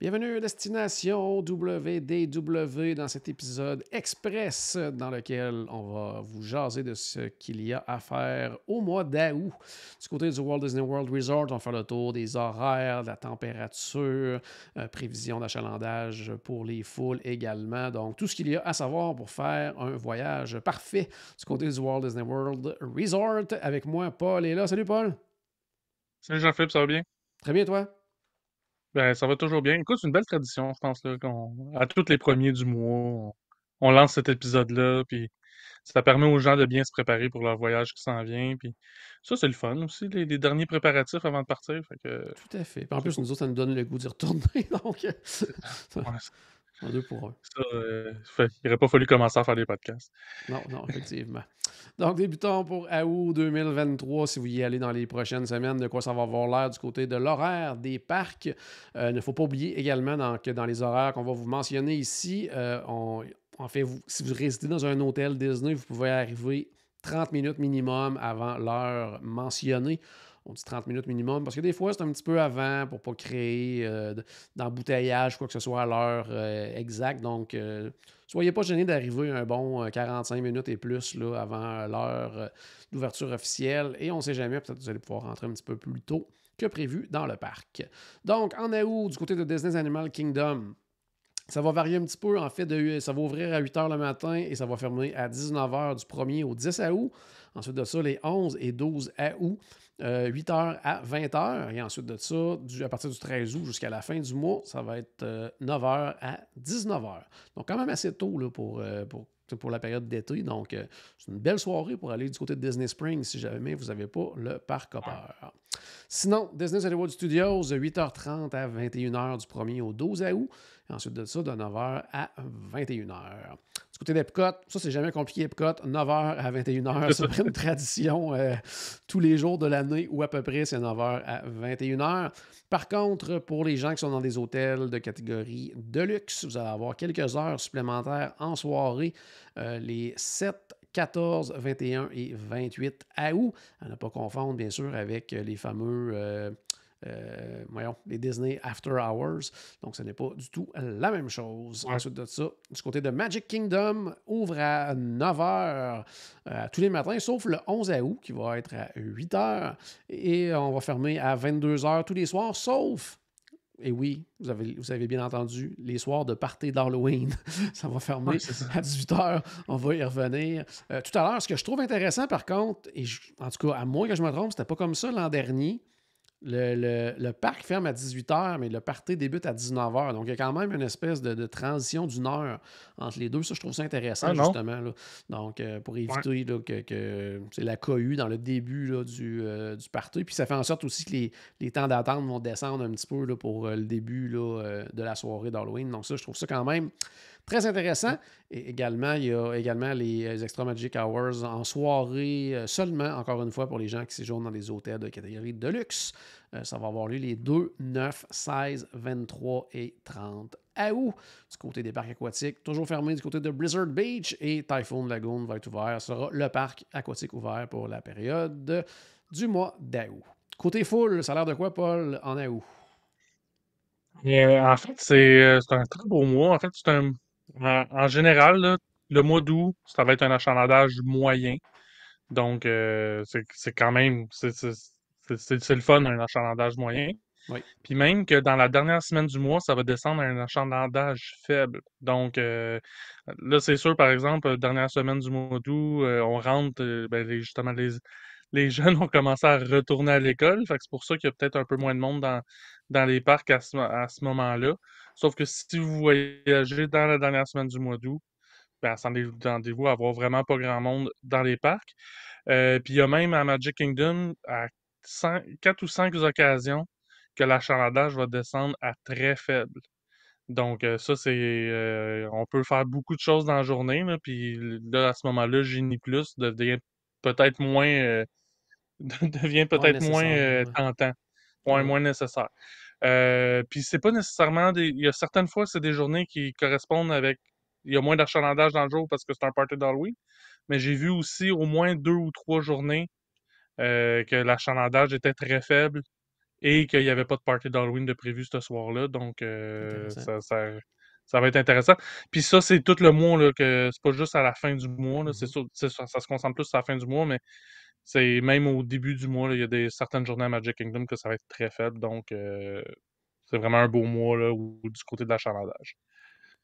Bienvenue à Destination WDW dans cet épisode express dans lequel on va vous jaser de ce qu'il y a à faire au mois d'août. Du côté du Walt Disney World Resort, on va faire le tour des horaires, de la température, prévision d'achalandage pour les foules également. Donc, tout ce qu'il y a à savoir pour faire un voyage parfait du côté du Walt Disney World Resort. Avec moi, Paul est là. Salut Paul! Salut Jean-Philippe, ça va bien? Très bien, toi? Ben, ça va toujours bien. Écoute, c'est une belle tradition, je pense, là, à tous les premiers du mois, on lance cet épisode-là, puis ça permet aux gens de bien se préparer pour leur voyage qui s'en vient, puis ça, c'est le fun aussi, les derniers préparatifs avant de partir, fait que Tout à fait. Puis en c'est plus, cool. nous autres, ça nous donne le goût d'y retourner. Donc, Ouais, en deux pour un. il aurait pas fallu commencer à faire des podcasts. Non, non, effectivement. Donc, débutons pour août 2023. Si vous y allez dans les prochaines semaines, de quoi ça va avoir l'air du côté de l'horaire des parcs. Il ne faut pas oublier également que dans les horaires qu'on va vous mentionner ici, en fait, si vous résidez dans un hôtel Disney, vous pouvez arriver 30 minutes minimum avant l'heure mentionnée. On dit 30 minutes minimum parce que des fois, c'est un petit peu avant pour ne pas créer d'embouteillage, quoi que ce soit à l'heure exacte. Donc, soyez pas gênés d'arriver un bon 45 minutes et plus là, avant l'heure d'ouverture officielle. Et on ne sait jamais, peut-être que vous allez pouvoir rentrer un petit peu plus tôt que prévu dans le parc. Donc, en août, du côté de Disney's Animal Kingdom, ça va varier un petit peu. En fait, ça va ouvrir à 8 h le matin et ça va fermer à 19 h du 1er au 10 août. Ensuite de ça, les 11 et 12 août, 8 h à 20 h. Et ensuite de ça, à partir du 13 août jusqu'à la fin du mois, ça va être 9 h à 19 h. Donc, quand même assez tôt là, pour la période d'été. Donc, c'est une belle soirée pour aller du côté de Disney Springs si jamais vous n'avez pas le parc Hopper. Sinon, Disney's Hollywood Studios, 8h30 à 21 h du 1er au 12 août. Et ensuite de ça, de 9 h à 21 h. Du côté d'Epcot, ça c'est jamais compliqué, Epcot, 9 h à 21 h, C'est c'est ça. vraiment une tradition tous les jours de l'année ou à peu près c'est 9 h à 21 h. Par contre, pour les gens qui sont dans des hôtels de catégorie de luxe, vous allez avoir quelques heures supplémentaires en soirée, les 7, 14, 21 et 28 août. À ne pas confondre, bien sûr, avec les fameux voyons, les Disney After Hours. Donc, ce n'est pas du tout la même chose. Ouais. Ensuite de ça, du côté de Magic Kingdom, ouvre à 9 h tous les matins, sauf le 11 août, qui va être à 8 h. Et on va fermer à 22 h tous les soirs, sauf et oui, vous avez bien entendu, les soirs de party d'Halloween, ça va Ouais, fermer c'est ça. à 18 h. On va y revenir. Tout à l'heure, ce que je trouve intéressant, par contre, en tout cas, à moins que je me trompe, c'était pas comme ça l'an dernier. Le parc ferme à 18 h, mais le party débute à 19 h. Donc, il y a quand même une espèce de transition d'une heure entre les deux. Ça, je trouve ça Ah intéressant, non, justement, là. Donc, pour ouais, éviter là, que c'est la cohue dans le début là, du party. Puis, ça fait en sorte aussi que les temps d'attente vont descendre un petit peu là, pour le début là, de la soirée d'Halloween. Donc, ça, je trouve ça quand même très intéressant. Et également, il y a également les Extra Magic Hours en soirée seulement, encore une fois, pour les gens qui séjournent dans des hôtels de catégorie de luxe. Ça va avoir lieu les 2, 9, 16, 23 et 30 août. Du côté des parcs aquatiques, toujours fermé du côté de Blizzard Beach et Typhoon Lagoon va être ouvert. Ce sera le parc aquatique ouvert pour la période du mois d'août. Côté foule, ça a l'air de quoi, Paul, en août? et, en fait, c'est un très beau mois. En fait, en général, là, le mois d'août, ça va être un achalandage moyen. Donc, c'est quand même, c'est le fun, un achalandage moyen. Oui. Puis même que dans la dernière semaine du mois, ça va descendre à un achalandage faible. Donc, là, c'est sûr, par exemple, dernière semaine du mois d'août, on rentre, ben, justement, les jeunes ont commencé à retourner à l'école. Fait que c'est pour ça qu'il y a peut-être un peu moins de monde dans les parcs à ce moment-là. Sauf que si vous voyagez dans la dernière semaine du mois d'août, ben, attendez-vous à avoir vraiment pas grand monde dans les parcs. Puis il y a même à Magic Kingdom, à 4 ou 5 occasions, que l'achalandage va descendre à très faible. Donc ça, on peut faire beaucoup de choses dans la journée, là, puis là, à ce moment-là, Genie Plus peut-être moins, devient Ouais, peut-être moins nécessaire. Ouais. tentant, Ouais, ouais, ouais. moins nécessaire. Puis c'est pas nécessairement il y a certaines fois, c'est des journées qui correspondent avec, il y a moins d'achalandage dans le jour parce que c'est un party d'Halloween, mais j'ai vu aussi au moins 2 ou 3 journées que l'achalandage était très faible et qu'il n'y avait pas de party d'Halloween de prévu ce soir-là. Donc, Intéressant. ça va être intéressant. Puis ça, c'est tout le mois, là, que c'est pas juste à la fin du mois, là. C'est Mhm. sûr, ça se concentre plus sur la fin du mois, mais c'est même au début du mois, là, il y a certaines journées à Magic Kingdom que ça va être très faible. Donc, c'est vraiment un beau mois, là, du côté de l'achalandage.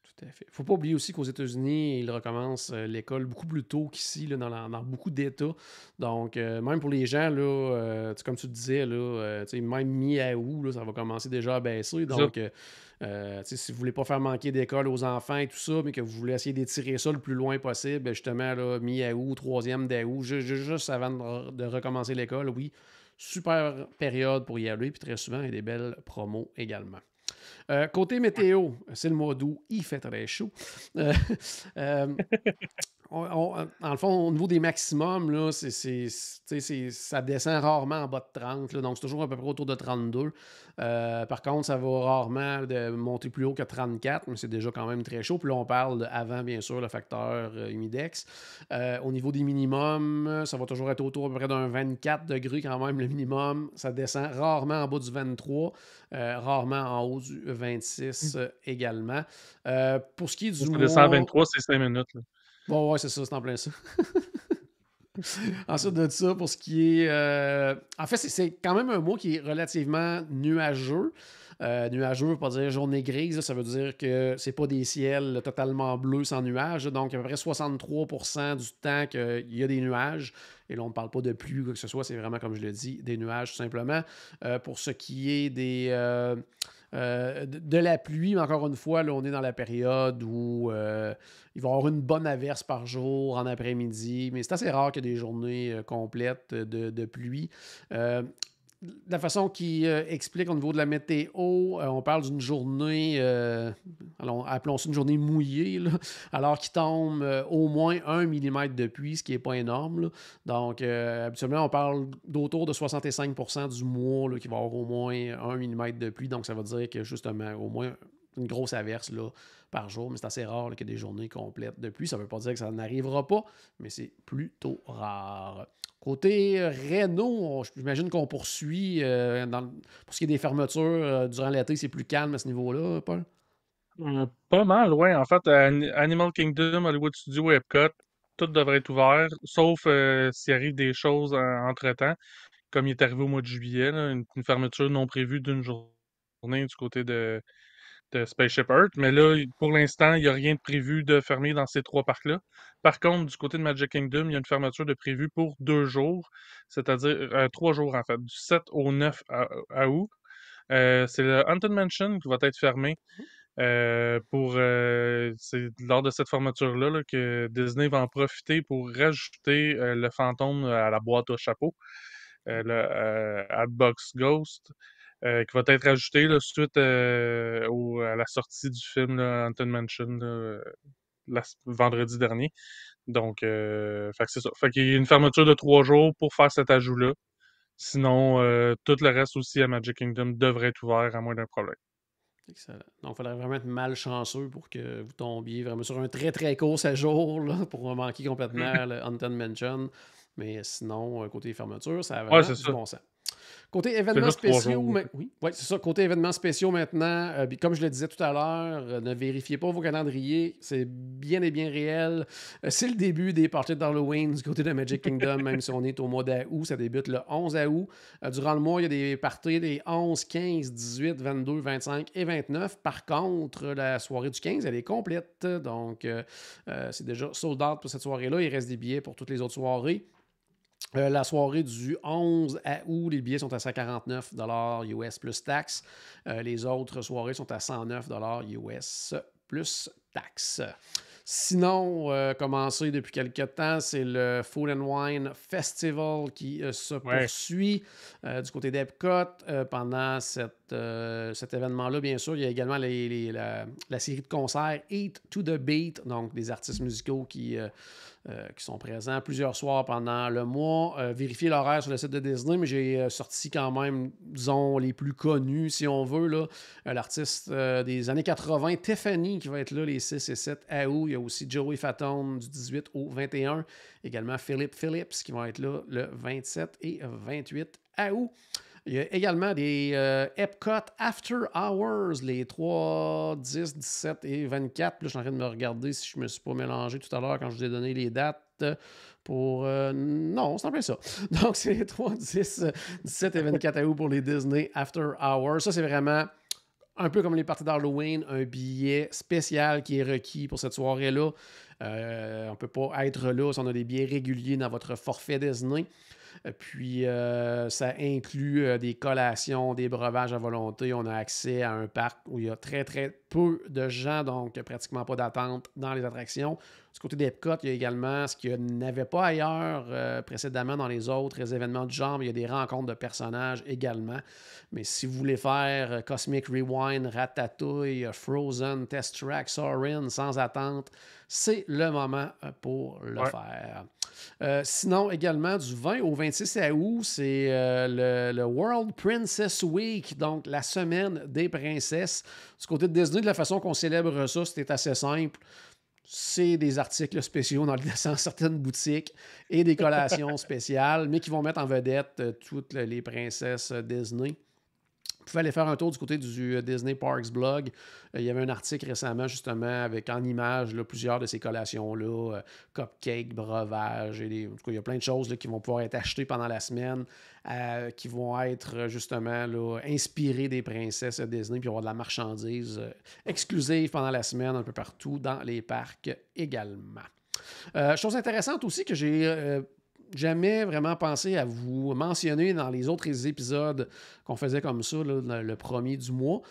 Tout à fait. Faut pas oublier aussi qu'aux États-Unis, ils recommencent l'école beaucoup plus tôt qu'ici, là, dans beaucoup d'États. Donc, même pour les gens, là, comme tu disais, là, même mi-août, là, ça va commencer déjà à baisser. C'est ça. Donc, si vous voulez pas faire manquer d'école aux enfants et tout ça, mais que vous voulez essayer d'étirer ça le plus loin possible, ben, justement, là, mi-août, troisième d'août, juste avant de recommencer l'école, oui, super période pour y aller. Puis très souvent, il y a des belles promos également. Côté météo, c'est le mois d'août, il fait très chaud. Euh, euh, dans le fond, au niveau des maximums, là, ça descend rarement en bas de 30, là, donc c'est toujours à peu près autour de 32. Par contre, ça va rarement monter plus haut que 34, mais c'est déjà quand même très chaud. Puis là, on parle avant, bien sûr, le facteur humidex. Au niveau des minimums, ça va toujours être autour à peu près d'un 24 degrés quand même, le minimum. Ça descend rarement en bas du 23, rarement en haut du 26 également. Pour ce qui est du Ça descend à mois... 23, c'est 5 minutes, là. Bon, ouais, c'est ça, c'est en plein ça. Ensuite de ça, pour ce qui est. En fait, c'est quand même un mois qui est relativement nuageux. Nuageux, veut pas dire journée grise, là, ça veut dire que c'est pas des ciels totalement bleus sans nuages. Donc, à peu près 63% du temps qu'il y a des nuages. Et là, on ne parle pas de pluie ou quoi que ce soit, c'est vraiment, comme je le dis, des nuages tout simplement. Pour ce qui est des. De la pluie, mais encore une fois, là, on est dans la période où il va y avoir une bonne averse par jour en après-midi, mais c'est assez rare qu'il y ait des journées complètes de pluie. La façon qu'il explique au niveau de la météo, on parle d'une journée, appelons ça une journée mouillée, là, alors qu'il tombe au moins 1 mm de pluie, ce qui n'est pas énorme. Là. Donc, habituellement, on parle d'autour de 65% du mois là, qui va avoir au moins 1 mm de pluie. Donc, ça veut dire que justement, au moins une grosse averse là, par jour, mais c'est assez rare là, qu'il y ait des journées complètes de pluie. Ça ne veut pas dire que ça n'arrivera pas, mais c'est plutôt rare. Côté Renault, j'imagine qu'on poursuit. Pour ce qui est des fermetures, durant l'été, c'est plus calme à ce niveau-là, Paul? Pas mal, ouais. En fait, Animal Kingdom, Hollywood Studios, Epcot, tout devrait être ouvert, sauf s'il arrive des choses entre-temps, comme il est arrivé au mois de juillet, là, une fermeture non prévue d'une journée du côté de Spaceship Earth. Mais là, pour l'instant, il n'y a rien de prévu de fermer dans ces trois parcs-là. Par contre, du côté de Magic Kingdom, il y a une fermeture de prévue pour 2 jours, c'est-à-dire 3 jours en fait, du 7 au 9 août. C'est le Haunted Mansion qui va être fermé. C'est lors de cette fermeture-là là, que Disney va en profiter pour rajouter le fantôme à la boîte au chapeau, le Hatbox Ghost, qui va être ajouté là, suite à la sortie du film là, Haunted Mansion vendredi dernier. Donc, fait que c'est ça. Fait qu'il y a une fermeture de 3 jours pour faire cet ajout-là. Sinon, tout le reste aussi à Magic Kingdom devrait être ouvert à moins d'un problème. Excellent. Donc, il faudrait vraiment être malchanceux pour que vous tombiez vraiment sur un très très court séjour là, pour manquer complètement le Haunted Mansion. Mais sinon, côté fermeture, ça a Ouais, vraiment c'est du ça. bon sens. Côté C'est événements juste 3 jours. spéciaux, oui, ouais, c'est ça. Côté événements spéciaux maintenant, comme je le disais tout à l'heure, ne vérifiez pas vos calendriers. C'est bien et bien réel. C'est le début des parties d'Halloween du côté de Magic Kingdom, même si on est au mois d'août. Ça débute le 11 août. Durant le mois, il y a des parties les 11, 15, 18, 22, 25 et 29. Par contre, la soirée du 15, elle est complète. Donc, c'est déjà sold out pour cette soirée-là. Il reste des billets pour toutes les autres soirées. La soirée du 11 août, les billets sont à 149 US plus taxes. Les autres soirées sont à 109 US plus taxes. Sinon, commencé depuis quelques temps, c'est le Food and Wine Festival qui se Ouais. poursuit du côté d'Epcot. Pendant cet événement-là, bien sûr, il y a également la série de concerts Eat to the Beat, donc des artistes musicaux qui sont présents plusieurs soirs pendant le mois. Vérifiez l'horaire sur le site de Disney, mais j'ai sorti quand même, disons, les plus connus, si on veut. Là. L'artiste des années 80, Tiffany, qui va être là les 6 et 7 août. Il y a aussi Joey Fatone du 18 au 21. Également Philip Phillips, qui vont être là le 27 et 28 août. Il y a également des Epcot After Hours, les 3, 10, 17 et 24. Puis là, je suis en train de me regarder si je ne me suis pas mélangé tout à l'heure quand je vous ai donné les dates pour... non, c'est en plein ça. Donc, c'est les 3, 10, 17 et 24 août pour les Disney After Hours. Ça, c'est vraiment... Un peu comme les parties d'Halloween, un billet spécial qui est requis pour cette soirée-là. On ne peut pas être là si on a des billets réguliers dans votre forfait Disney. Puis, ça inclut des collations, des breuvages à volonté. On a accès à un parc où il y a très, très peu de gens, donc pratiquement pas d'attente dans les attractions. Du côté d'Epcot, il y a également ce qu'il n'y avait pas ailleurs précédemment dans les autres événements du genre. Il y a des rencontres de personnages également. Mais si vous voulez faire Cosmic Rewind, Ratatouille, Frozen, Test Track, Soarin' sans attente, c'est le moment pour le faire. Sinon, également, du 20 au 26 août, c'est le World Princess Week, donc la semaine des princesses. Du côté de Disney, de la façon qu'on célèbre ça, c'était assez simple. C'est des articles spéciaux dans certaines boutiques et des collations spéciales, mais qui vont mettre en vedette toutes les princesses Disney. Vous pouvez aller faire un tour du côté du Disney Parks blog. Il y avait un article récemment, justement, avec en images plusieurs de ces collations-là, cupcakes, breuvages, en tout cas, il y a plein de choses qui vont pouvoir être achetées pendant la semaine, qui vont être justement inspirées des princesses Disney, puis il va y avoir de la marchandise exclusive pendant la semaine, un peu partout dans les parcs également. Chose intéressante aussi que j'ai jamais vraiment pensé à vous mentionner dans les autres épisodes qu'on faisait comme ça, là, le premier du mois,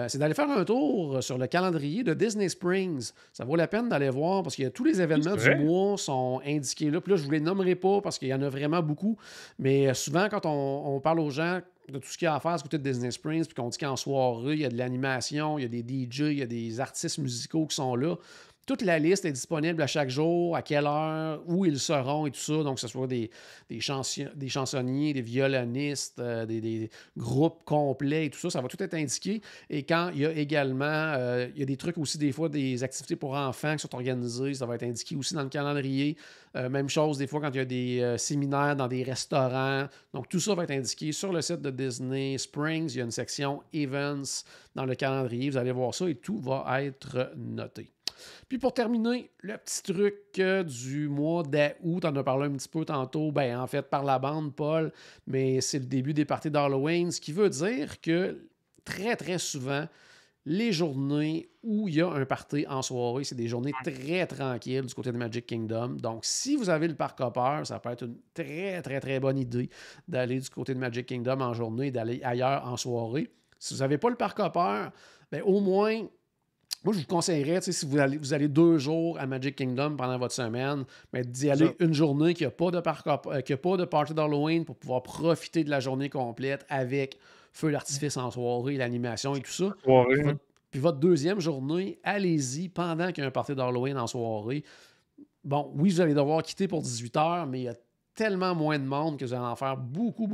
c'est d'aller faire un tour sur le calendrier de Disney Springs. Ça vaut la peine d'aller voir parce que tous les événements du mois sont indiqués là. Puis là, je ne vous les nommerai pas parce qu'il y en a vraiment beaucoup. Mais souvent, quand on parle aux gens de tout ce qu'il y a à faire du côté de Disney Springs, puis qu'on dit qu'en soirée, il y a de l'animation, il y a des DJ, il y a des artistes musicaux qui sont là. Toute la liste est disponible à chaque jour, à quelle heure, où ils seront et tout ça. Donc, que ce soit des chansonniers, des violonistes, des groupes complets et tout ça, ça va tout être indiqué. Et quand il y a également, il y a des trucs aussi, des fois, des activités pour enfants qui sont organisées, ça va être indiqué aussi dans le calendrier. Même chose, des fois, quand il y a des séminaires dans des restaurants. Donc, tout ça va être indiqué sur le site de Disney Springs. Il y a une section Events dans le calendrier. Vous allez voir ça et tout va être noté. Puis pour terminer, le petit truc du mois d'août, on en a parlé un petit peu tantôt, en fait par la bande, Paul, mais c'est le début des parties d'Halloween, ce qui veut dire que très très souvent, les journées où il y a un party en soirée, c'est des journées très tranquilles du côté de Magic Kingdom. Donc si vous avez le parc hopper, ça peut être une très très très bonne idée d'aller du côté de Magic Kingdom en journée et d'aller ailleurs en soirée. Si vous n'avez pas le parc hopper, au moins... Moi, je vous conseillerais, si vous allez 2 jours à Magic Kingdom pendant votre semaine, d'y aller une journée qui n'a pas de party d'Halloween pour pouvoir profiter de la journée complète avec feu d'artifice en soirée, l'animation et tout ça. Puis votre deuxième journée, allez-y pendant qu'il y a un party d'Halloween en soirée. Bon, oui, vous allez devoir quitter pour 18h, mais il y a tellement moins de monde que vous allez en faire beaucoup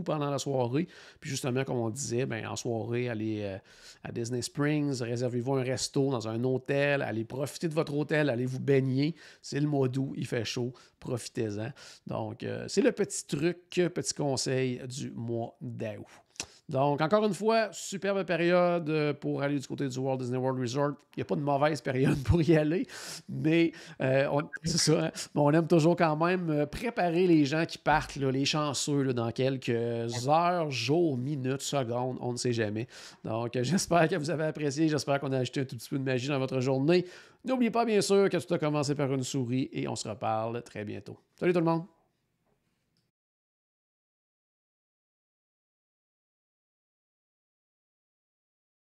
pendant la soirée. Puis justement, comme on disait, en soirée, allez à Disney Springs, réservez-vous un resto dans un hôtel, allez profiter de votre hôtel, allez vous baigner. C'est le mois d'août, il fait chaud, profitez-en. Donc, c'est le petit truc, petit conseil du mois d'août. Donc, encore une fois, superbe période pour aller du côté du Walt Disney World Resort. Il n'y a pas de mauvaise période pour y aller, mais c'est ça, hein? On aime toujours quand même préparer les gens qui partent, là, les chanceux, là, dans quelques heures, jours, minutes, secondes, on ne sait jamais. Donc, j'espère que vous avez apprécié, j'espère qu'on a ajouté un tout petit peu de magie dans votre journée. N'oubliez pas, bien sûr, que tout a commencé par une souris et on se reparle très bientôt. Salut tout le monde!